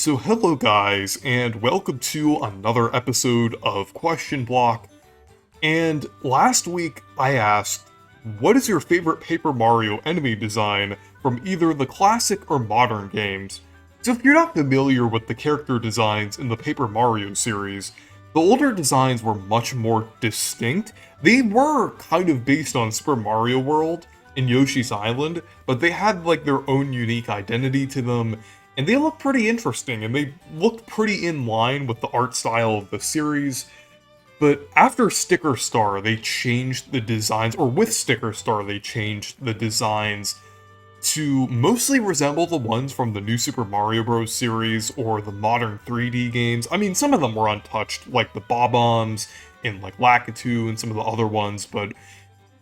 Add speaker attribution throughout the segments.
Speaker 1: So hello guys, and welcome to another episode of Question Block. And last week I asked, what is your favorite Paper Mario enemy design from either the classic or modern games? So if you're not familiar with the character designs in the Paper Mario series, the older designs were much more distinct. They were kind of based on Super Mario World and Yoshi's Island, but they had like their own unique identity to them, and they look pretty interesting, and they looked pretty in line with the art style of the series. But after Sticker Star, they changed the designs, or with Sticker Star, they changed the designs to mostly resemble the ones from the New Super Mario Bros. Series or the modern 3D games. I mean, some of them were untouched, like the Bob-ombs and like Lakitu and some of the other ones, but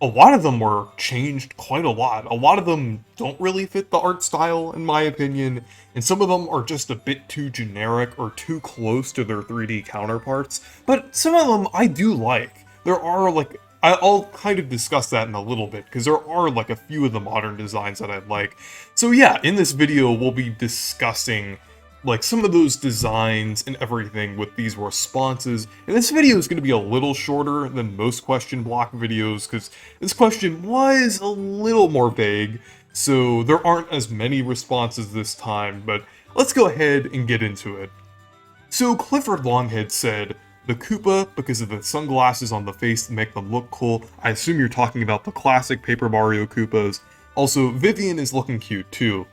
Speaker 1: a lot of them were changed quite a lot. A lot of them don't really fit the art style, in my opinion, and some of them are just a bit too generic or too close to their 3D counterparts, but some of them I do like. There are, like, I'll kind of discuss that in a little bit, because there are, like, a few of the modern designs that I like. So yeah, in this video, we'll be discussing like some of those designs and everything with these responses. And this video is going to be a little shorter than most question block videos because this question was a little more vague, so there aren't as many responses this time, but let's go ahead and get into it. So Clifford Longhead said, the Koopa because of the sunglasses on the face that make them look cool. I assume you're talking about the classic Paper Mario Koopas. Also, Vivian is looking cute too.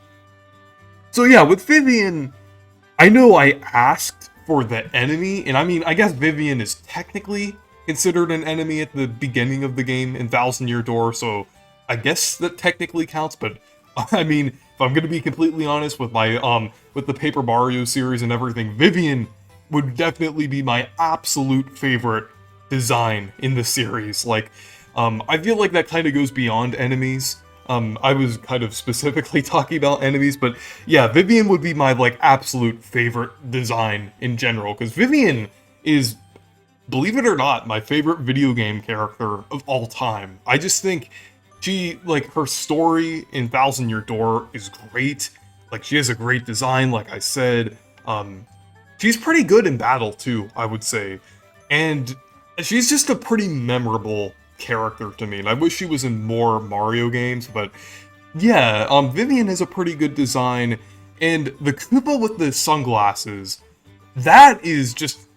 Speaker 1: So yeah, with Vivian, I know I asked for the enemy, and I mean, I guess Vivian is technically considered an enemy at the beginning of the game in Thousand Year Door, so I guess that technically counts, but I mean, if I'm gonna be completely honest with my, with the Paper Mario series and everything, Vivian would definitely be my absolute favorite design in the series. Like, I feel like that kind of goes beyond enemies. I was kind of specifically talking about enemies, but yeah, Vivian would be my, like, absolute favorite design in general, because Vivian is, believe it or not, my favorite video game character of all time. I just think she, like, her story in Thousand Year Door is great. Like, she has a great design, like I said. She's pretty good in battle, too, I would say. And she's just a pretty memorable character to me, and I wish she was in more Mario games, but yeah, Vivian has a pretty good design, and the Koopa with the sunglasses, that is just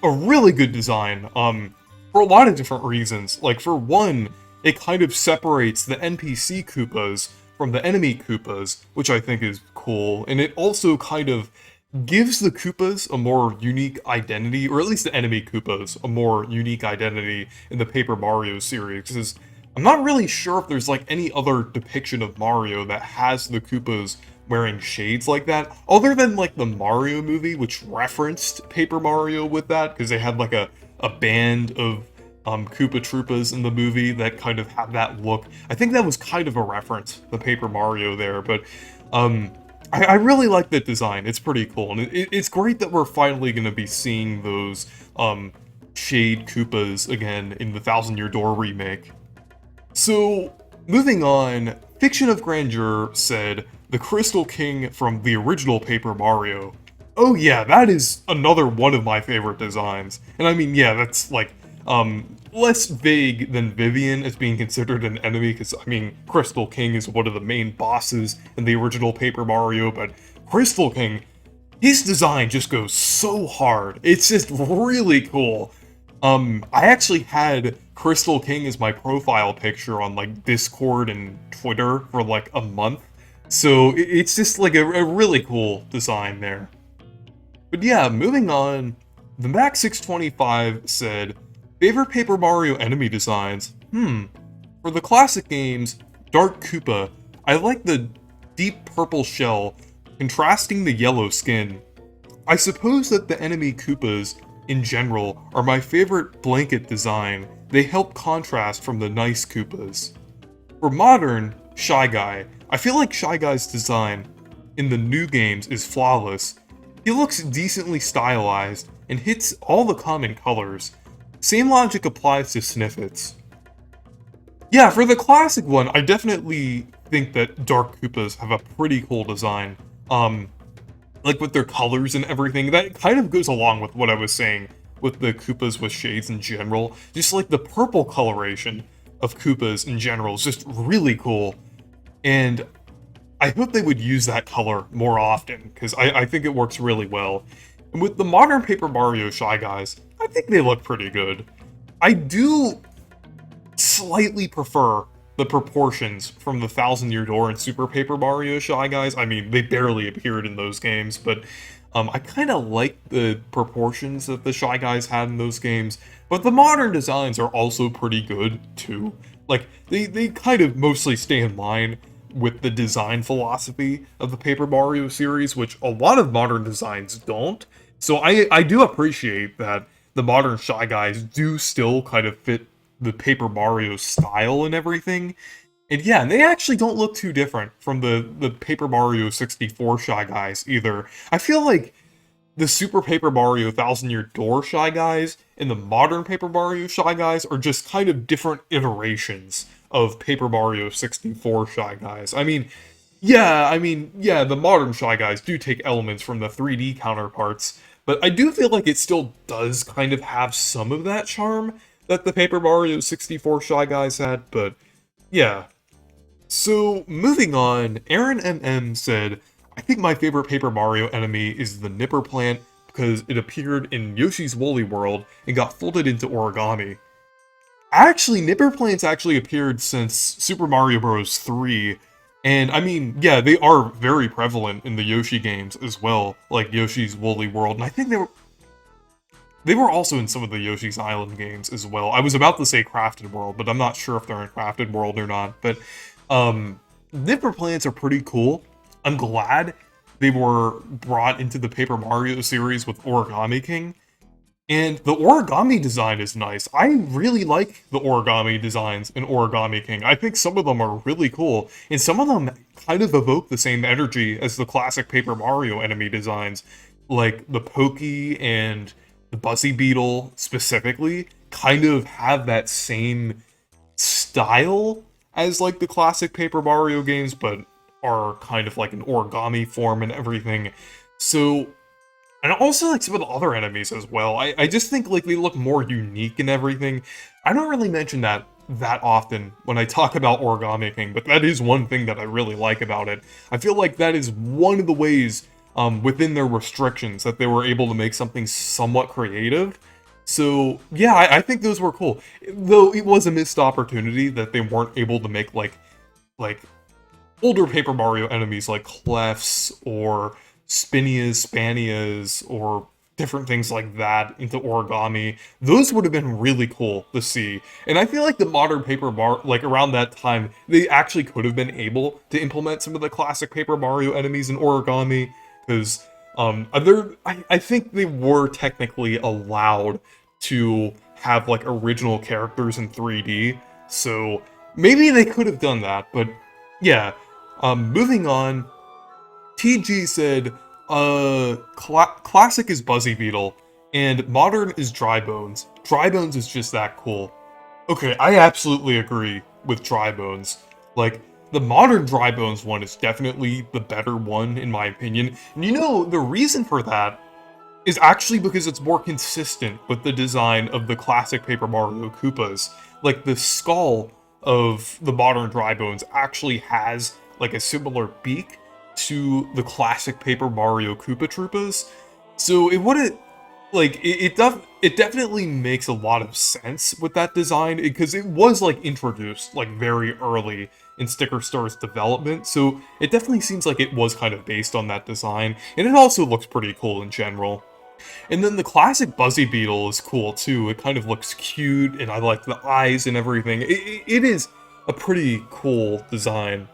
Speaker 1: a really good design, for a lot of different reasons. Like, for one, it kind of separates the NPC Koopas from the enemy Koopas, which I think is cool, and it also kind of gives the Koopas a more unique identity, or at least the enemy Koopas a more unique identity in the Paper Mario series, because I'm not really sure if there's like any other depiction of Mario that has the Koopas wearing shades like that, other than like the Mario movie, which referenced Paper Mario with that, because they had like a band of Koopa Troopas in the movie that kind of had that look. I think that was kind of a reference to Paper Mario there, but I really like that design. It's pretty cool, and it's great that we're finally going to be seeing those shade Koopas again in the Thousand Year Door remake. So, moving on, Fiction of Grandeur said, the Crystal King from the original Paper Mario. Oh yeah, that is another one of my favorite designs. And I mean, yeah, that's like, less vague than Vivian as being considered an enemy, because, I mean, Crystal King is one of the main bosses in the original Paper Mario, but Crystal King, his design just goes so hard. It's just really cool. I actually had Crystal King as my profile picture on, like, Discord and Twitter for, like, a month, so it's just, like, a really cool design there. But yeah, moving on, the Max625 said, favorite Paper Mario enemy designs? For the classic games, Dark Koopa, I like the deep purple shell, contrasting the yellow skin. I suppose that the enemy Koopas, in general, are my favorite blanket design. They help contrast from the nice Koopas. For modern, Shy Guy, I feel like Shy Guy's design in the new games is flawless. He looks decently stylized and hits all the common colors. Same logic applies to Sniffets. Yeah, for the classic one, I definitely think that Dark Koopas have a pretty cool design. like with their colors and everything. That kind of goes along with what I was saying with the Koopas with shades in general. Just like the purple coloration of Koopas in general is just really cool. And I hope they would use that color more often, because I think it works really well. And with the modern Paper Mario Shy Guys, I think they look pretty good. I do slightly prefer the proportions from the Thousand Year Door and Super Paper Mario Shy Guys. I mean, they barely appeared in those games, but I kind of like the proportions that the Shy Guys had in those games. But the modern designs are also pretty good, too. Like, they kind of mostly stay in line with the design philosophy of the Paper Mario series, which a lot of modern designs don't. So I do appreciate that the modern Shy Guys do still kind of fit the Paper Mario style and everything. And yeah, they actually don't look too different from the Paper Mario 64 Shy Guys either. I feel like the Super Paper Mario Thousand Year Door Shy Guys and the modern Paper Mario Shy Guys are just kind of different iterations of Paper Mario 64 Shy Guys. Yeah, the modern Shy Guys do take elements from the 3D counterparts, but I do feel like it still does kind of have some of that charm that the Paper Mario 64 Shy Guys had, but yeah. So, moving on, Aaron MM said, I think my favorite Paper Mario enemy is the Nipper Plant because it appeared in Yoshi's Woolly World and got folded into origami. Actually, Nipper Plants actually appeared since Super Mario Bros. 3, and I mean, yeah, they are very prevalent in the Yoshi games as well, like Yoshi's Woolly World, and I think they were also in some of the Yoshi's Island games as well. I was about to say Crafted World, but I'm not sure if they're in Crafted World or not. But Nipper Plants are pretty cool. I'm glad they were brought into the Paper Mario series with Origami King. And the origami design is nice. I really like the origami designs in Origami King. I think some of them are really cool, and some of them kind of evoke the same energy as the classic Paper Mario enemy designs, like the Pokey and the Buzzy Beetle specifically kind of have that same style as like the classic Paper Mario games, but are kind of like an origami form and everything. So, and also like some of the other enemies as well. I just think like they look more unique and everything. I don't really mention that often when I talk about Origami King, but that is one thing that I really like about it. I feel like that is one of the ways within their restrictions that they were able to make something somewhat creative. So yeah, I think those were cool. Though it was a missed opportunity that they weren't able to make like older Paper Mario enemies like Clefs or Spanias, or different things like that into origami. Those would have been really cool to see. And I feel like the modern like around that time, they actually could have been able to implement some of the classic Paper Mario enemies in origami, because I think they were technically allowed to have like original characters in 3D, so maybe they could have done that, but yeah. Moving on, TG said, classic is Buzzy Beetle, and modern is Dry Bones. Dry Bones is just that cool. Okay, I absolutely agree with Dry Bones. Like, the modern Dry Bones one is definitely the better one, in my opinion. And you know, the reason for that is actually because it's more consistent with the design of the classic Paper Mario Koopas. Like, the skull of the modern Dry Bones actually has, like, a similar beak to the classic Paper Mario Koopa Troopas. So it wouldn't, like, it definitely makes a lot of sense with that design, because it was, like, introduced, like, very early in Sticker Star's development, so it definitely seems like it was kind of based on that design, and it also looks pretty cool in general. And then the classic Buzzy Beetle is cool too. It kind of looks cute, and I like the eyes and everything. It is a pretty cool design.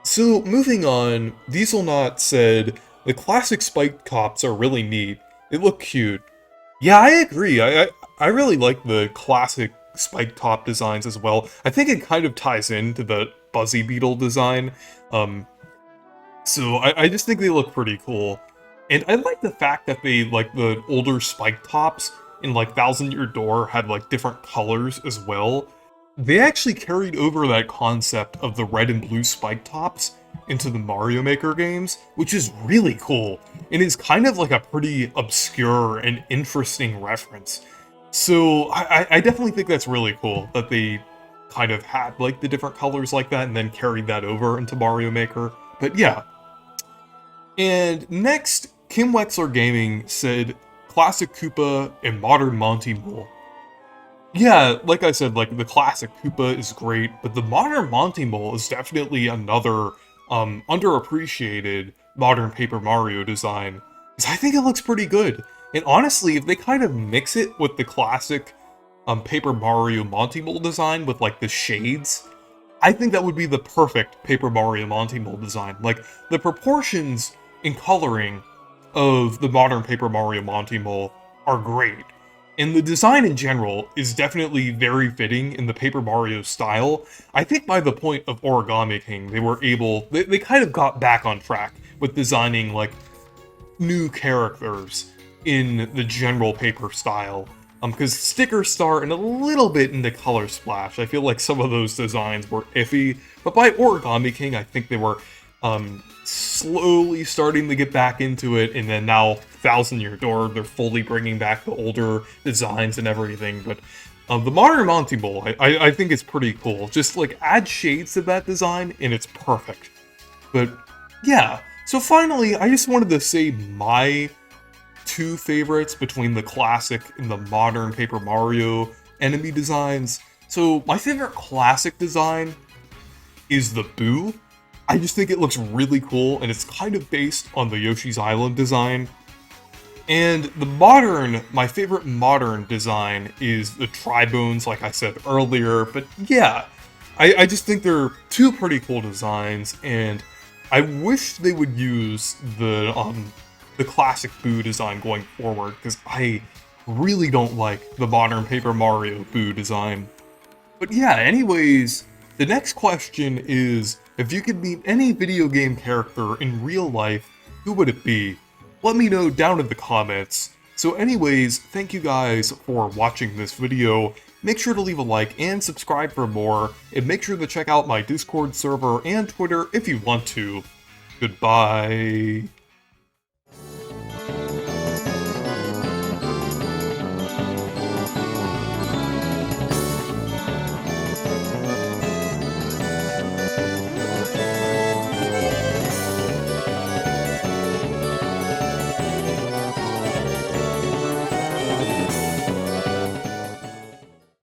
Speaker 1: So, moving on, Dieselnot said, the classic spiked cops are really neat. They look cute. Yeah, I agree. I really like the classic spiked top designs as well. I think it kind of ties into the Buzzy Beetle design. So I just think they look pretty cool. And I like the fact that they, like, the older spike tops in, like, Thousand Year Door had, like, different colors as well. They actually carried over that concept of the red and blue spike tops into the Mario Maker games, which is really cool. And is kind of like a pretty obscure and interesting reference. So I definitely think that's really cool that they kind of had like the different colors like that and then carried that over into Mario Maker. But yeah. And next, Kim Wexler Gaming said classic Koopa and modern Monty Mole. Yeah, like I said, like the classic Koopa is great, but the modern Monty Mole is definitely another underappreciated modern Paper Mario design. Because I think it looks pretty good. And honestly, if they kind of mix it with the classic Paper Mario Monty Mole design with like the shades, I think that would be the perfect Paper Mario Monty Mole design. Like, the proportions and coloring of the modern Paper Mario Monty Mole are great. And the design in general is definitely very fitting in the Paper Mario style. I think by the point of Origami King, they were able, they kind of got back on track with designing, like, new characters in the general paper style. Because Sticker Star and a little bit into Color Splash, I feel like some of those designs were iffy, but by Origami King, I think they were slowly starting to get back into it, and then now Thousand Year Door, they're fully bringing back the older designs and everything, but the modern Monty Mole, I think it's pretty cool. Just, like, add shades to that design, and it's perfect. But, yeah. So finally, I just wanted to say my two favorites between the classic and the modern Paper Mario enemy designs. So my favorite classic design is the Boo. I just think it looks really cool, and it's kind of based on the Yoshi's Island design. And the modern, my favorite modern design is the Tri-Bones, like I said earlier. But yeah, I just think they're two pretty cool designs, and I wish they would use the classic Boo design going forward, because I really don't like the modern Paper Mario Boo design. But yeah, anyways, the next question is, if you could meet any video game character in real life, who would it be? Let me know down in the comments. So anyways, thank you guys for watching this video. Make sure to leave a like and subscribe for more, and make sure to check out my Discord server and Twitter if you want to. Goodbye.